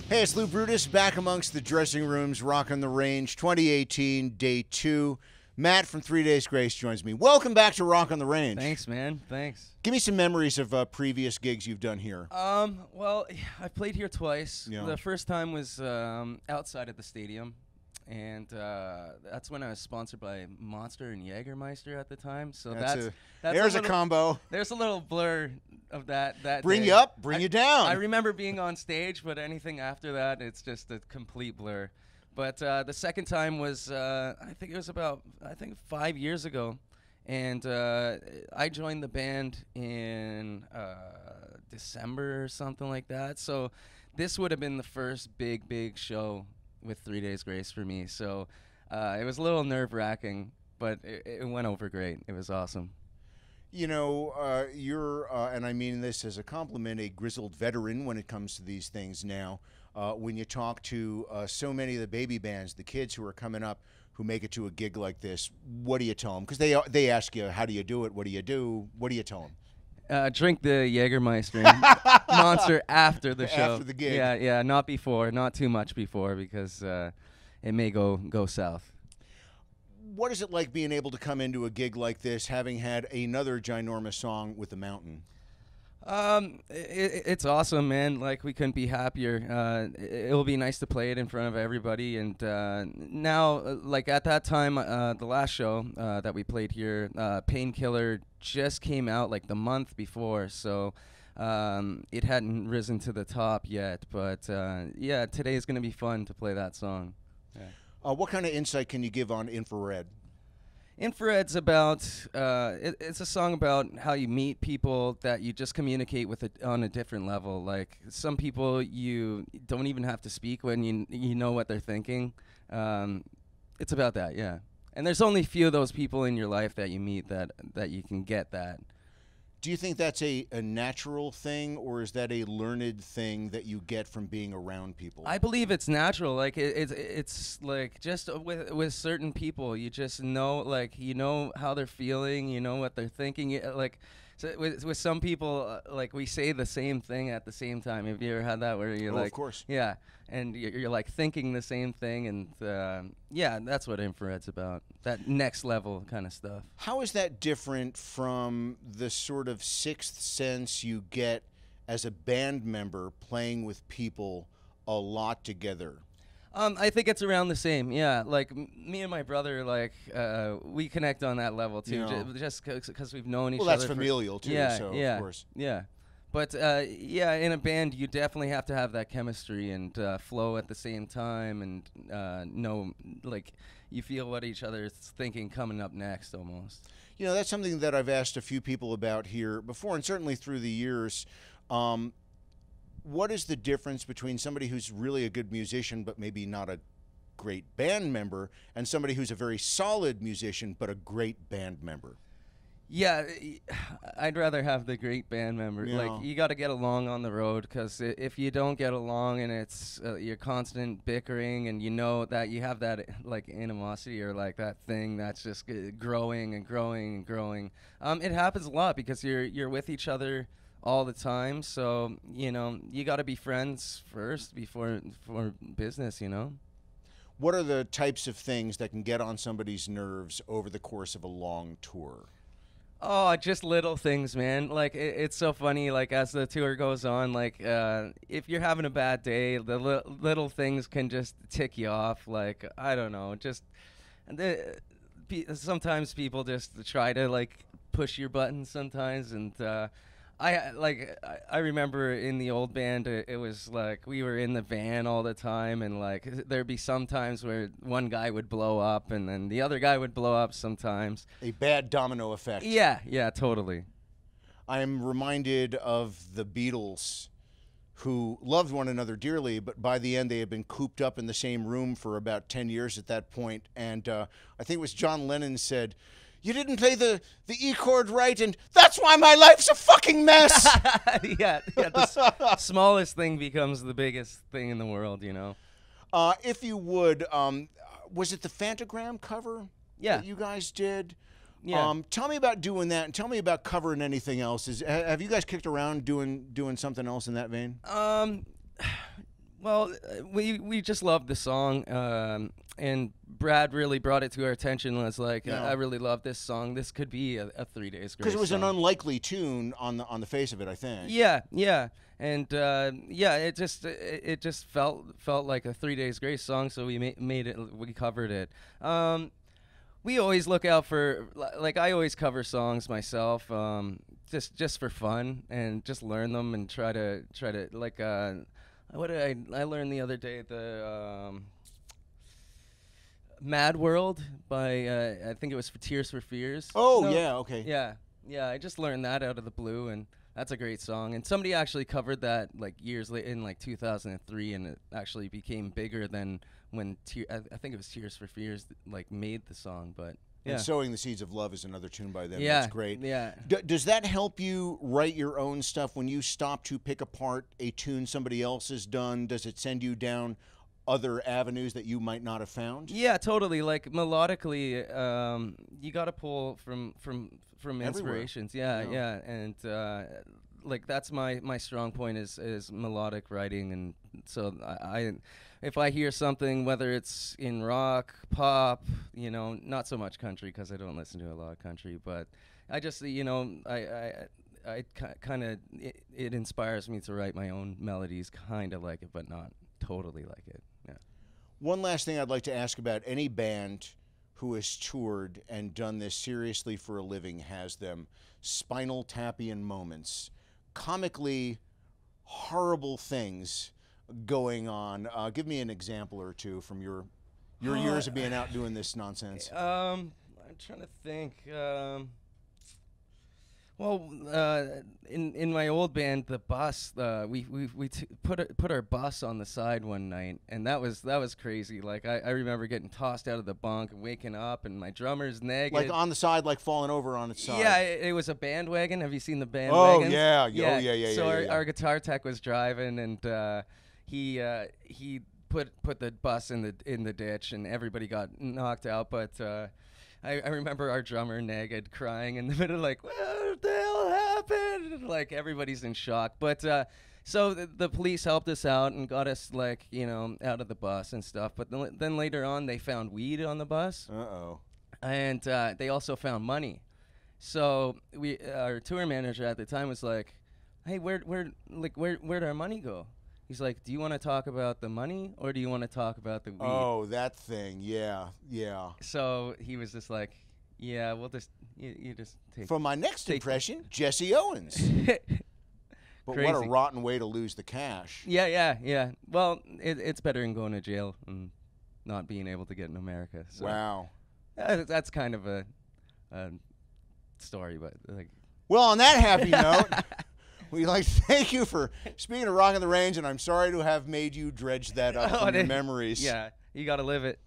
Hey, it's Lou Brutus back amongst the dressing rooms, rocking the range. 2018, day 2. Matt from 3 Days Grace joins me. Welcome back to Rock on the Range. Thanks, man. Thanks. Give me some memories of previous gigs you've done here. Well, I've played here twice. Yeah. The first time was outside of the stadium, and that's when I was sponsored by Monster and Jägermeister at the time. So that's there's a combo. There's a little blur of that. Bring day. you up, bring you down. I remember being on stage, but anything after that, it's just a complete blur. But the second time was, I think it was about 5 years ago. And I joined the band in December or something like that. So this would have been the first big show with 3 Days Grace for me. So it was a little nerve-wracking, but it went over great. It was awesome. You know, you're, and I mean this as a compliment, a grizzled veteran when it comes to these things now. When you talk to so many of the baby bands, the kids who are coming up who make it to a gig like this, what do you tell them? Because they ask you, how do you do it? What do you do? What do you tell them? Drink the Jägermeister and Monster after the show. After the gig. Yeah, not before, not too much before, because it may go south. What is it like being able to come into a gig like this, having had another ginormous song with the Mountain? It's awesome, man. Like, we couldn't be happier. It'll be nice to play it in front of everybody. And now, like at that time, the last show that we played here, Painkiller just came out like the month before, so it hadn't risen to the top yet. But yeah, today is gonna be fun to play that song. Yeah. What kind of insight can you give on Infrared? Infrared's about, it's a song about how you meet people that you just communicate with on a different level. Like, some people you don't even have to speak when you know what they're thinking. It's about that, yeah. And there's only a few of those people in your life that you meet that you can get that. Do you think that's a natural thing, or is that a learned thing that you get from being around people? I believe it's natural. Like, it's like just with certain people, you just know, like, you know how they're feeling, you know what they're thinking. Like, so with some people, like, we say the same thing at the same time. Have you ever had that where you're like, of course. Yeah, and you're like thinking the same thing, and yeah, that's what Infrared's about. That next level kind of stuff. How is that different from the sort of sixth sense you get as a band member playing with people a lot together? I think it's around the same, yeah. Like, me and my brother, like, we connect on that level, too, just because we've known each other. Well, that's familial, too, yeah, so yeah, of course. Yeah. But, yeah, in a band, you definitely have to have that chemistry and flow at the same time and know, like, you feel what each other is thinking coming up next, almost. You know, that's something that I've asked a few people about here before, and certainly through the years. What is the difference between somebody who's really a good musician but maybe not a great band member and somebody who's a very solid musician but a great band member? Yeah, I'd rather have the great band member. Yeah. Like, you got to get along on the road, because if you don't get along and it's you're constant bickering and you know that you have that, like, animosity or, like, that thing that's just growing and growing and growing, it happens a lot because you're with each other all the time. So, you know, you got to be friends first before business, you know? What are the types of things that can get on somebody's nerves over the course of a long tour? Oh, just little things, man. Like, it's so funny, like, as the tour goes on, like, if you're having a bad day, the little things can just tick you off. Like, I don't know, just sometimes people just try to, like, push your buttons sometimes, and I remember in the old band, it was like we were in the van all the time, and like there'd be some times where one guy would blow up and then the other guy would blow up sometimes. A bad domino effect. Yeah, totally. I am reminded of the Beatles, who loved one another dearly, but by the end they had been cooped up in the same room for about 10 years at that point. And I think it was John Lennon said, "You didn't play the E chord right, and that's why my life's a fucking mess." yeah, the smallest thing becomes the biggest thing in the world, you know. If you would, was it the Phantogram cover that you guys did? Yeah. Tell me about doing that, and tell me about covering anything else. Have you guys kicked around doing something else in that vein? Well, we just loved the song, and Brad really brought it to our attention. And was like, Yeah. I really love this song. This could be a 3 Days Grace Because it was an song. unlikely tune on the face of it, I think. Yeah, yeah, and it just felt like a 3 Days Grace song, so we made it. We covered it. We always look out for, like, I always cover songs myself, just for fun and just learn them and try to like what did I learned the other day, the Mad World by I think it was for Tears for Fears. Oh, No, yeah, okay. yeah, I just learned that out of the blue, and that's a great song. And somebody actually covered that like years later in like 2003, and it actually became bigger than when I think it was Tears for Fears like made the song. But yeah, And Sowing the Seeds of Love is another tune by them. yeah, That's great. Yeah. Does that help you write your own stuff when you stop to pick apart a tune somebody else has done? Does it send you down other avenues that you might not have found? Yeah, totally. Like melodically, you got to pull from inspirations. Yeah, Yeah. yeah, and like that's my strong point is melodic writing, and so I if I hear something, whether it's in rock, pop, not so much country because I don't listen to a lot of country, but I just I kind of it inspires me to write my own melodies, kind of like it, but not totally like it. Yeah. One last thing I'd like to ask about: any band who has toured and done this seriously for a living has them spinal tapian moments, comically horrible things going on. Give me an example or two from your years of being out doing this nonsense. I'm trying to think. Well, in my old band, the bus, we put our bus on the side one night, and that was crazy. Like I remember getting tossed out of the bunk and waking up, and my drummer's nagging. Like on the side, like falling over on its side. Yeah, it was a bandwagon. Have you seen the bandwagons? Oh yeah, yeah. So yeah. our guitar tech was driving, and he put the bus in the ditch, and everybody got knocked out. But I remember our drummer naked, crying in the middle, like, what the hell happened? Like everybody's in shock. But so the police helped us out and got us like out of the bus and stuff. But then later on, they found weed on the bus. Uh-oh. And they also found money. So our tour manager at the time was like, "Hey, where'd our money go?" He's like, "Do you want to talk about the money or do you want to talk about the weed?" Oh, that thing. Yeah. So he was just like, "Yeah, we'll just you just take." For my next impression, Jesse Owens. But Crazy. what a rotten way to lose the cash. Yeah. Well, it's better than going to jail and not being able to get in America. So Wow. that's kind of a story, but like. Well, on that happy note, we'd like to thank you for speaking of Rockin' the Range, and I'm sorry to have made you dredge that up from your memories. Yeah, you got to live it.